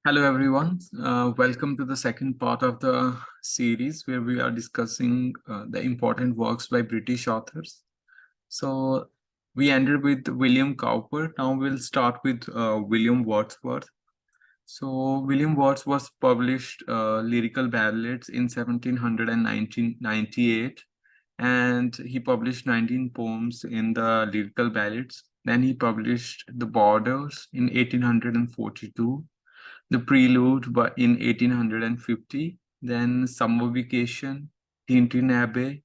Hello, everyone. Welcome to the second part of the series where we are discussing the important works by British authors. So, we ended with William Cowper. Now, we'll start with William Wordsworth. So, William Wordsworth published lyrical ballads in 1700 and 1998, and he published 19 poems in the lyrical ballads. Then he published The Borders in 1842, The Prelude in 1850, then Summer Vacation, Tintin Abbey,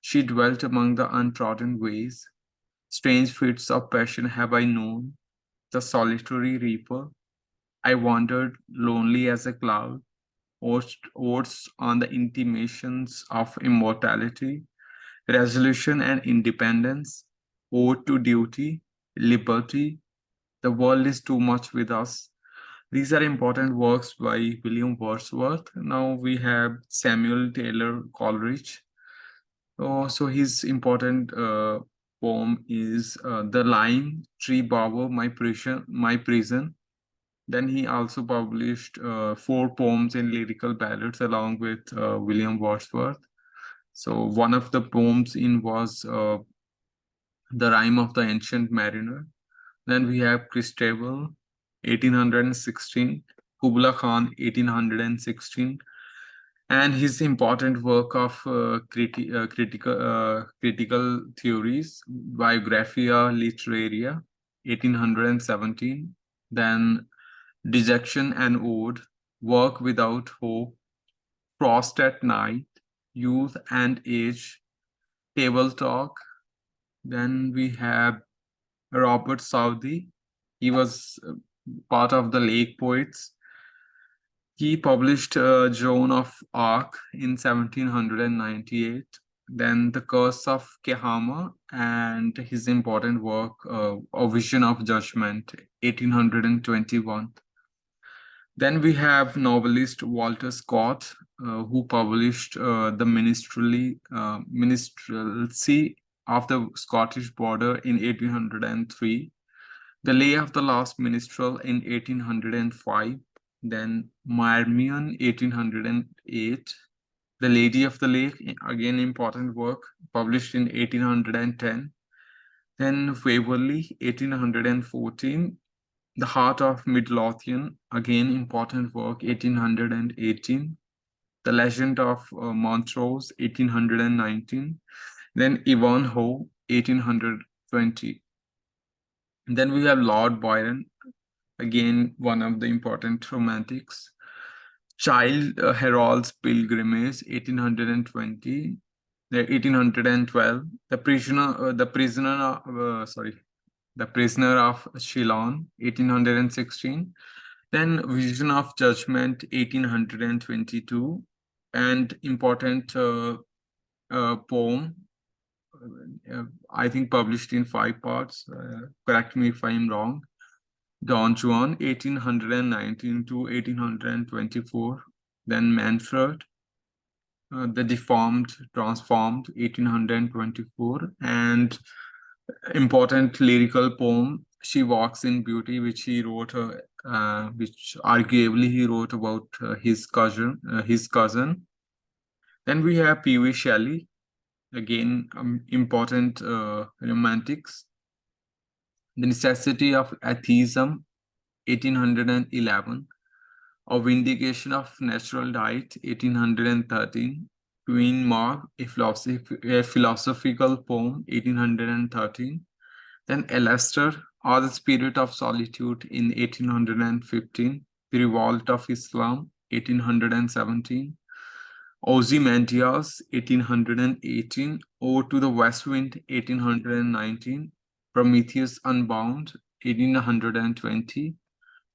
She Dwelt Among the Untrodden Ways, Strange Fits of Passion Have I Known, The Solitary Reaper, I Wandered Lonely as a Cloud, Odes on the Intimations of Immortality, Resolution and Independence, Ode to Duty, Liberty, The World is Too Much with Us. These are important works by William Wordsworth. Now we have Samuel Taylor Coleridge. So his important poem is The Lime Tree Bower, My Prison. Then he also published four poems in lyrical ballads along with William Wordsworth. So one of the poems in was The Rime of the Ancient Mariner. Then we have Christabel, 1816, Kubla Khan, 1816, and his important work of critical theories, Biographia Literaria, 1817. Then Dejection and Ode, Work Without Hope, Frost at Night, Youth and Age, Table Talk. Then we have Robert Southey. He was part of the Lake Poets. He published Joan of Arc in 1798, then The Curse of Kehama, and his important work, A Vision of Judgment, 1821. Then we have novelist Walter Scott, who published The Minstrelsy of the Scottish Border in 1803, The Lay of the Last Minstrel in 1805, then Marmion 1808, The Lady of the Lake, again important work, published in 1810, then Waverley 1814, The Heart of Midlothian, again important work, 1818, The Legend of Montrose 1819, then Ivanhoe 1820. Then we have Lord Byron, again one of the important romantics. Child Herald's Pilgrimage, 1820, 1812. The Prisoner of Shillong, 1816. Then Vision of Judgment, 1822, and important poem, I think published in 5 parts. Correct me if I'm wrong. Don Juan, 1819 to 1824. Then Manfred, The Deformed, Transformed, 1824. And important lyrical poem, She Walks in Beauty, which he wrote, which arguably he wrote about his cousin. Then we have P.V. Shelley, again important romantics. The Necessity of Atheism, 1811, A Vindication of Natural Diet, 1813, Queen Maud, a philosophical poem, 1813, then Alastair, or the Spirit of Solitude in 1815, The Revolt of Islam, 1817, Ozymandias, 1818, Ode to the West Wind, 1819, Prometheus Unbound, 1820,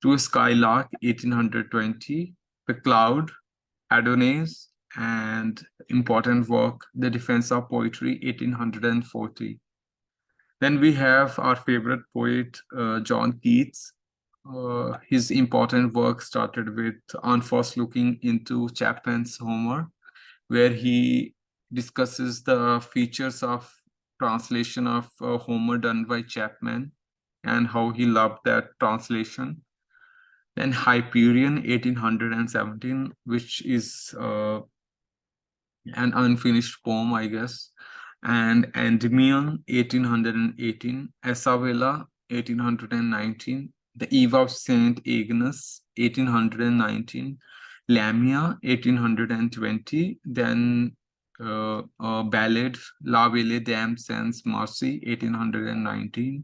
To a Skylark, 1820, The Cloud, Adonais, and important work, The Defense of Poetry, 1840. Then we have our favorite poet, John Keats. His important work started with On First Looking into Chapman's Homer, where he discusses the features of translation of Homer done by Chapman and how he loved that translation. Then Hyperion, 1817, which is an unfinished poem, I guess. And Endymion, 1818, Essavella, 1819, The Eve of Saint Agnes, 1819, Lamia, 1820, then a ballad, La Ville Dame Sans Mercy, 1819.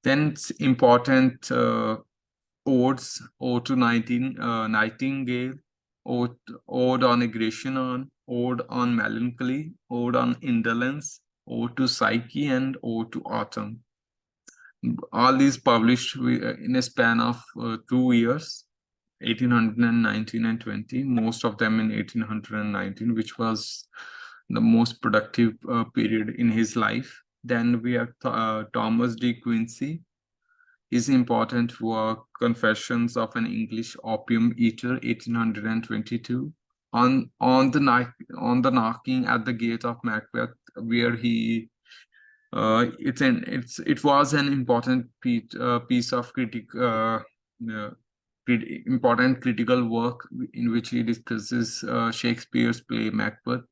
Then it's important odes, Ode to Nightingale, Ode, Ode on Aggression, Ode on Melancholy, Ode on Indolence, Ode to Psyche, and Ode to Autumn. All these published in a span of 2 years, 1819 and 20, most of them in 1819, which was the most productive period in his life. Then we have Thomas de Quincey, his important work, Confessions of an English Opium Eater, 1822. On the knocking at the gate of Macbeth, where he it was an important piece of important critical work in which he discusses Shakespeare's play Macbeth.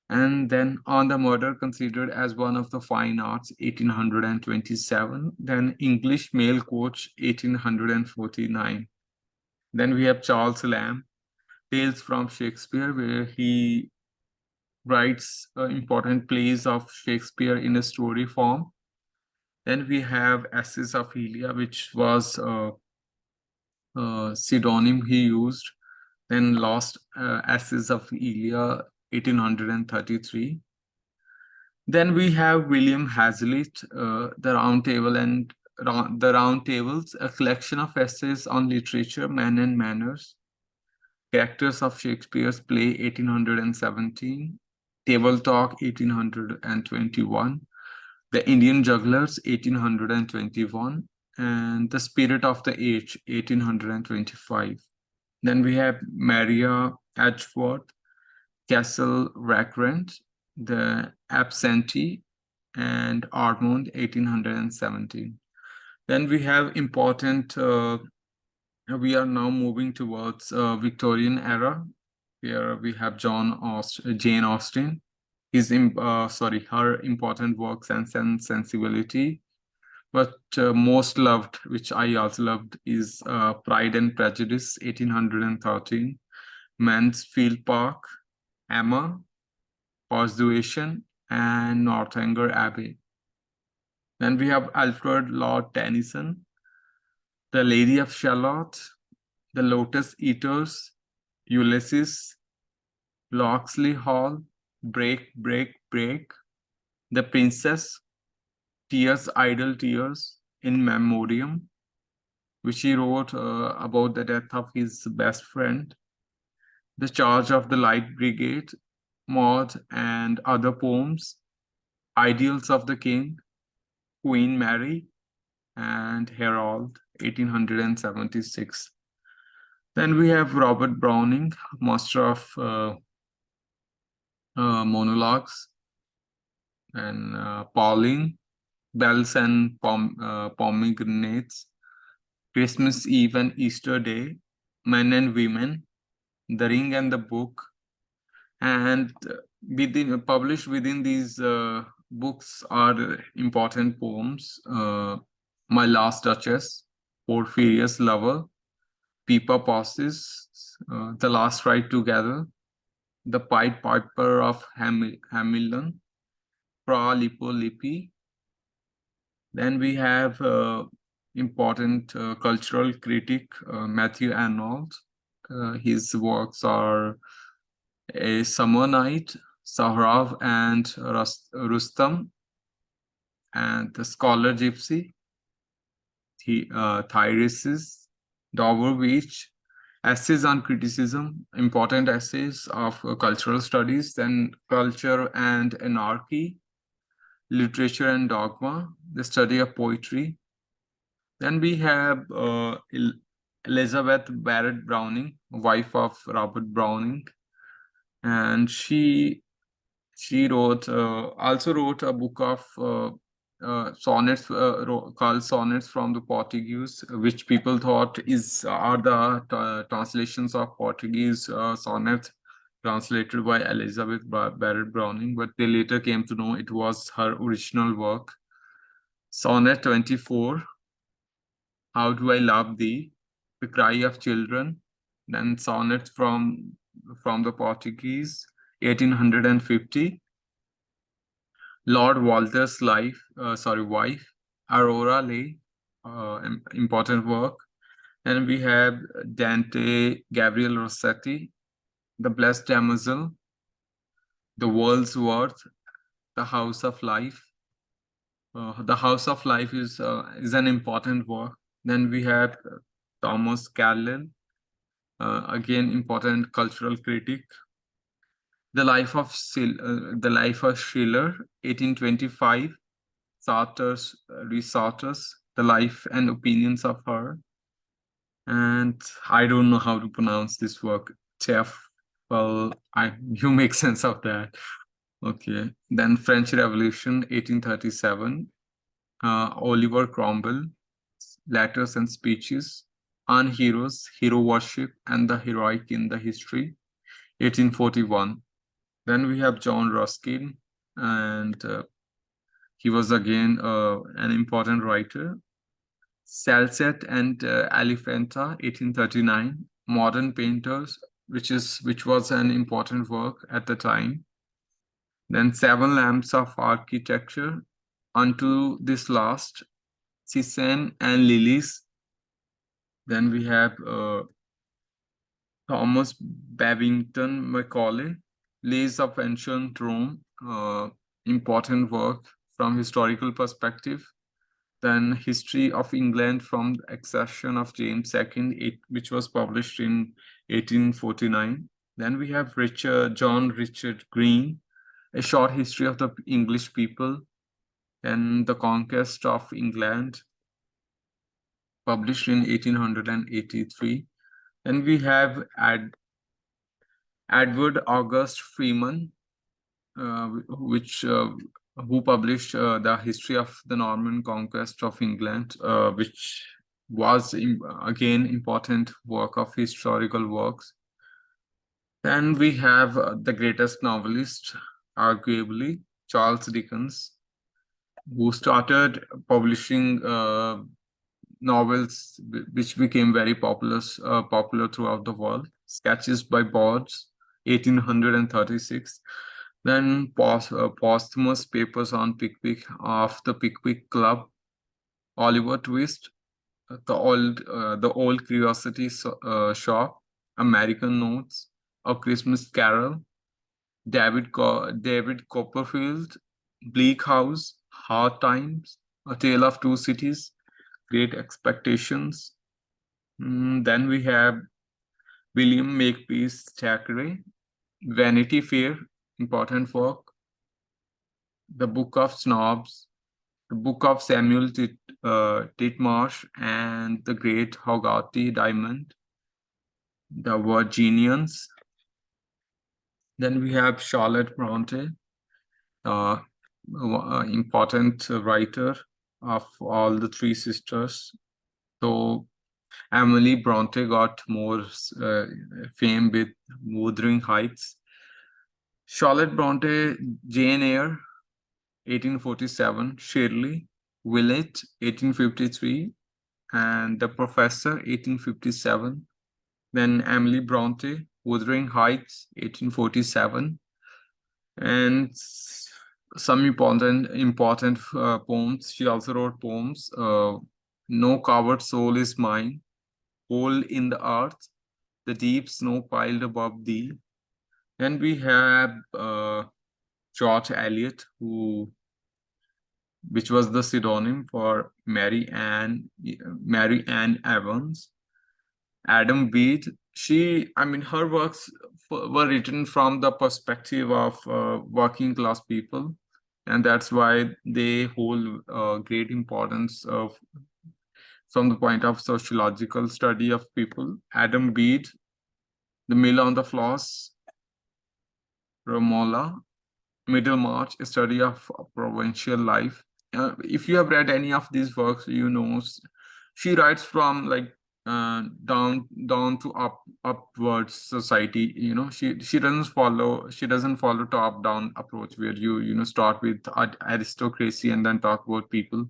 And then On the Murder, considered as one of the fine arts, 1827. Then English Male Coach, 1849. Then we have Charles Lamb, Tales from Shakespeare, where he writes important plays of Shakespeare in a story form. Then we have Essays of Elia, which was a pseudonym he used. Then Lost Essays of Elia, 1833. Then we have William Hazlitt, The Round Table and The Round Tables, a collection of essays on literature, men and manners. Characters of Shakespeare's play, 1817. Table Talk, 1821. The Indian Jugglers, 1821. And The Spirit of the Age, 1825. Then we have Maria Edgeworth, Castle Rackrent, The Absentee, and Armand, 1817. Then we have important, we are now moving towards Victorian era. Here we have Jane Austen, her important work, Sense and Sensibility. But most loved, which I also loved, is Pride and Prejudice, 1813, Mansfield Park, Emma, Persuasion, and Northanger Abbey. Then we have Alfred Lord Tennyson, The Lady of Shalott, The Lotus Eaters, Ulysses, Locksley Hall, Break, Break, Break, The Princess, Tears, Idle Tears, In Memoriam, which he wrote about the death of his best friend, The Charge of the Light Brigade, Maud and Other Poems, Ideals of the King, Queen Mary, and Harold, 1876. Then we have Robert Browning, master of monologues, and Pauline, Bells and Pomegranates, Christmas Eve and Easter Day, Men and Women, The Ring and the Book, and published within these books are important poems: My Last Duchess, Porphyrius Lover, Pippa Passes, The Last Ride Together, The Pied Piper of Hamilton, Fra Lippo Lippi. Then we have important cultural critic Matthew Arnold. His works are A Summer Night, Sohrab and Rustam, and The Scholar Gypsy, Tyresis, Dover Beach, Essays on Criticism, important essays of cultural studies, then Culture and Anarchy, Literature and Dogma, The Study of Poetry. Then we have Elizabeth Barrett Browning, wife of Robert Browning, and she also wrote a book of sonnets called sonnets from the Portuguese, which people thought are the translations of Portuguese sonnets translated by Elizabeth Barrett Browning, but they later came to know it was her original work. Sonnet 24, How Do I Love Thee? The Cry of Children. Then sonnets from the Portuguese, 1850. Lord Walter's wife, Aurora Leigh, important work. And we have Dante Gabriel Rossetti, The Blessed Damozel, The World's Worth, The House of Life. The House of Life is an important work. Then we have Thomas Carlyle, again important cultural critic. The Life of Schiller, 1825. Sartre's The Life and Opinions of Her. And I don't know how to pronounce this work. Chef. Well, you make sense of that. Okay. Then French Revolution, 1837. Oliver Cromwell, Letters and Speeches on Heroes, Hero Worship, and the Heroic in the History, 1841. Then we have John Ruskin, and he was again an important writer. Salsette and Elephanta, 1839. Modern Painters, which was an important work at the time. Then Seven Lamps of Architecture, Unto This Last, Cézanne and Lilies. Then we have Thomas Babington Macaulay, Lays of Ancient Rome, important work from historical perspective. Then History of England from the Accession of James II, which was published in 1849. Then we have John Richard Green, A Short History of the English People, and The Conquest of England, published in 1883. Then we have Edward August Freeman, who published The History of the Norman Conquest of England, which was again important work of historical works. Then we have the greatest novelist, arguably, Charles Dickens, who started publishing novels which became very popular throughout the world. Sketches by Boz, 1836. Then posthumous papers on Pickwick of the Pickwick Club, Oliver Twist, the old Curiosity Shop, American Notes, A Christmas Carol, David Copperfield, Bleak House, Hard Times, A Tale of Two Cities, Great Expectations. Then we have William Makepeace Thackeray, Vanity Fair, important work. The Book of Snobs, the Book of Samuel Titmarsh, and The Great Hogarty Diamond, The Virginians. Then we have Charlotte Bronte, important writer of all the three sisters. So Emily Bronte got more fame with Wuthering Heights. Charlotte Bronte, Jane Eyre, 1847, Shirley, Willett, 1853, and The Professor, 1857. Then Emily Bronte, Wuthering Heights, 1847, and some important poems. She also wrote poems. No Coward Soul Is Mine, Hole in the Earth, The Deep Snow Piled Above Thee. And we have George Eliot, which was the pseudonym for Mary Ann Evans. Adam Bede. Her works were written from the perspective of working class people, and that's why they hold great importance from the point of sociological study of people. Adam Bede, The Mill on the Floss, Romola, Middlemarch, a study of provincial life. if you have read any of these works, you know she writes from like down to upwards society. You know, she doesn't follow top down approach where you start with aristocracy and then talk about people.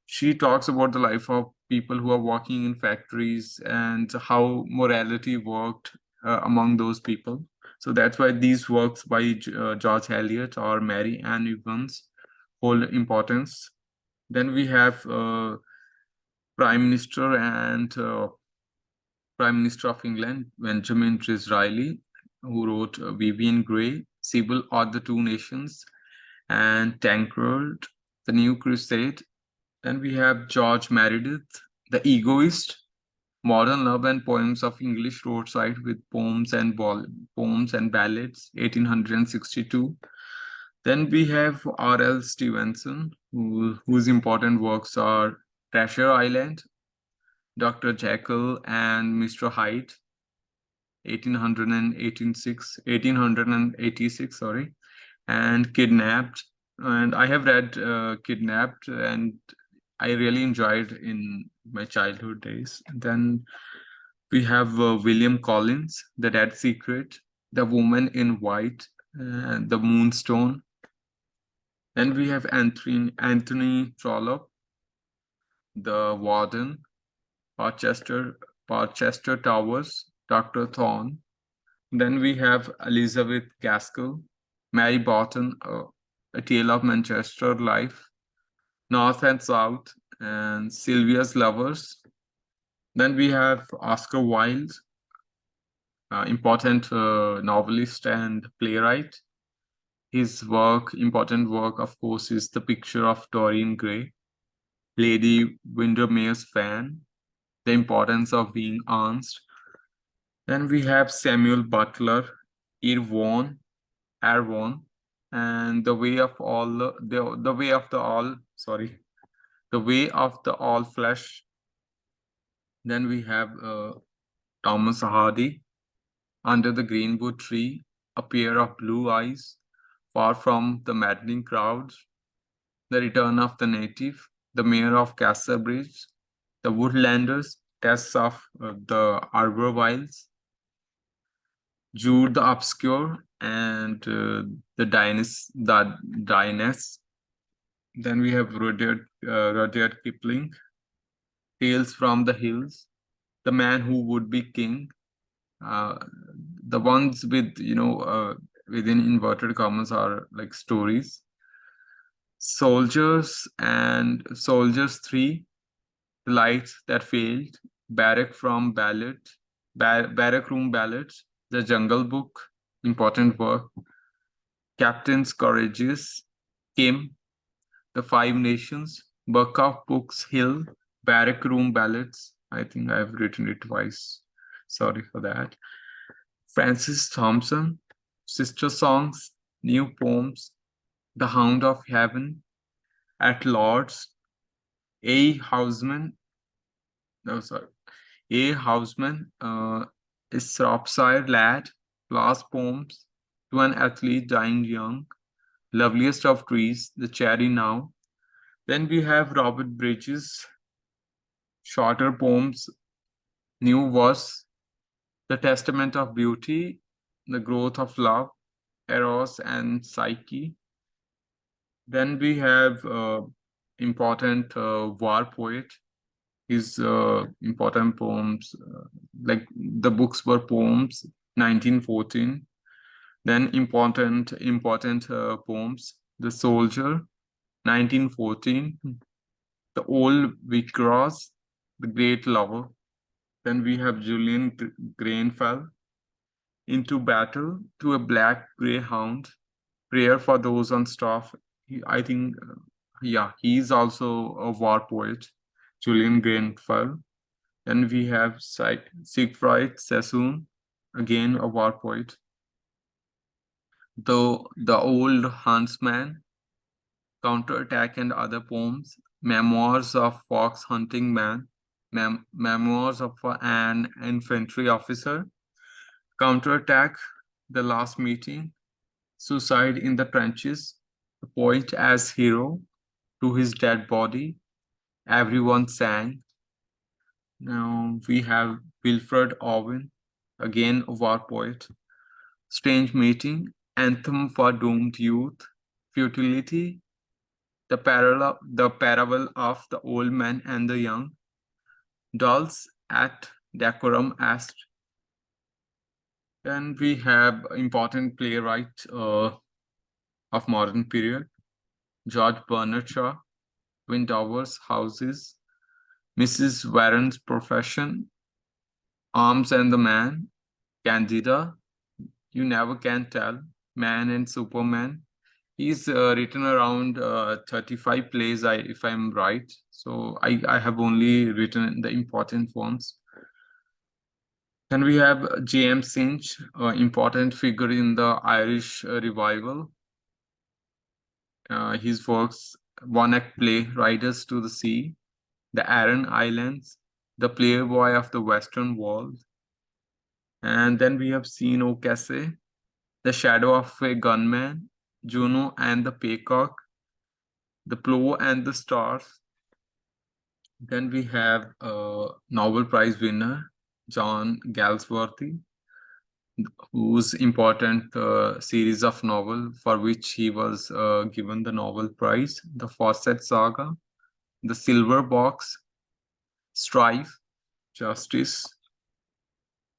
She talks about the life of people who are working in factories and how morality worked among those people. So that's why these works by George Eliot or Mary Ann Evans hold importance. Then we have Prime Minister and Prime Minister of England, Benjamin Disraeli, who wrote Vivian Grey, Sibyl or the Two Nations, and Tancred, The New Crusade. Then we have George Meredith, The Egoist, Modern Love and Poems of English Roadside with Poems and Ballads, 1862. Then we have R.L. Stevenson, whose important works are Treasure Island, Dr. Jekyll and Mr. Hyde, 1886, sorry, and Kidnapped. And I have read Kidnapped, and I really enjoyed in my childhood days. Then we have William Collins, The Dead Secret, The Woman in White, The Moonstone. Then we have Anthony Trollope, The Warden, Barchester Towers, Dr. Thorne. Then we have Elizabeth Gaskell, Mary Barton, A Tale of Manchester Life, North and South, and Sylvia's Lovers. Then we have Oscar Wilde, important novelist and playwright. His important work, of course, is The Picture of Dorian Gray, Lady Windermere's Fan, The Importance of Being Honest. Then we have Samuel Butler, Irvon, and The Way of the Way of the All, sorry, The Way of the All Flesh. Then we have Thomas Hardy, Under the Greenwood Tree, A Pair of Blue Eyes, Far from the Maddening Crowds, The Return of the Native, The Mayor of Casterbridge, The Woodlanders, Tests of the Arbor Wilds, Jude the Obscure, and the Dyness. Then we have Rudyard Kipling, Tales from the Hills, The Man Who Would Be King. The ones with within inverted commas are like stories. Soldiers and Soldiers 3, The Lights That Failed, Barrack Room Ballads, The Jungle Book, important work. Captains Courageous, Kim, The Five Nations, Buckoff Books Hill, Barrack Room Ballads. I think I've written it twice. Sorry for that. Francis Thompson, Sister Songs, New Poems, The Hound of Heaven, At Lords, A. Houseman, no, sorry, A. Houseman, A Shropshire Lad, Class Poems, To an Athlete Dying Young, Loveliest of Trees, The Cherry Now. Then we have Robert Bridges, Shorter Poems, New Verse, The Testament of Beauty, The Growth of Love, Eros and Psyche. Then we have important war poet. His important poems, like the books were poems, 1914. Then important poems, The Soldier, 1914. The Old Vicarage, The Great Lover. Then we have Julian Grenfell, Into Battle, To a Black Greyhound, Prayer for Those on Staff. I think, he's also a war poet, Julian Grenfell. Then we have Siegfried Sassoon, again a war poet. The Old Huntsman, Counterattack and Other Poems, Memoirs of Fox Hunting Man, Memoirs of an Infantry Officer, Counterattack, The Last Meeting, Suicide in the Trenches, The Poet as Hero, to his dead body, everyone sang. Now we have Wilfred Owen, again a war poet. Strange meeting, anthem for doomed youth, futility, the parable of the old man and the young, dulls at decorum est. Then we have important playwright of modern period, George Bernard Shaw, Windover's Houses, Mrs. Warren's Profession, Arms and the Man, Candida, You Never Can Tell, Man and Superman. He's written around 35 plays, if I'm right. So I have only written the important ones. Then we have J.M. Sinch, important figure in the Irish revival. His works, one-act play, Riders to the Sea, The Aran Islands, The Playboy of the Western World. And then we have seen O'Casey, The Shadow of a Gunman, Juno and the Peacock, The Plough and the Stars. Then we have Nobel Prize winner, John Galsworthy, whose important series of novel for which he was given the Nobel Prize, The Fawcett Saga, The Silver Box, Strife, Justice.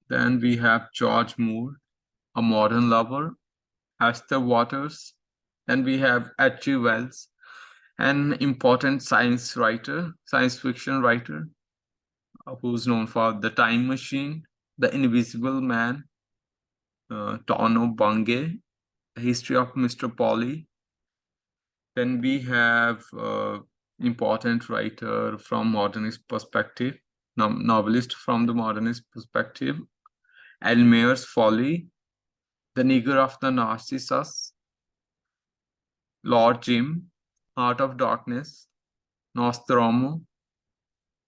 Then we have George Moore, A Modern Lover, Esther Waters. Then we have H.G. Wells, an important science fiction writer, who's known for The Time Machine, The Invisible Man, Tono Bungay, The History of Mr. Polly. Then we have important writer from modernist perspective, novelist from the modernist perspective, Elmer's Folly, The Nigger of the Narcissus, Lord Jim, Heart of Darkness, Nostromo,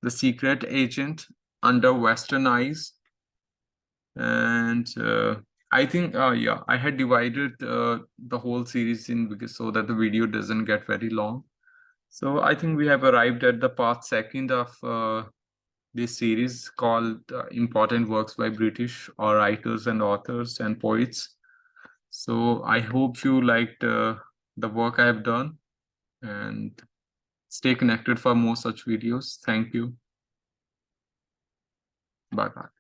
The Secret Agent, Under Western Eyes. And I think, yeah, I had divided the whole series in because so that the video doesn't get very long. So I think we have arrived at the part second of this series called Important Works by British or Writers and Authors and Poets. So I hope you liked the work I have done, and stay connected for more such videos. Thank you. Bye-bye.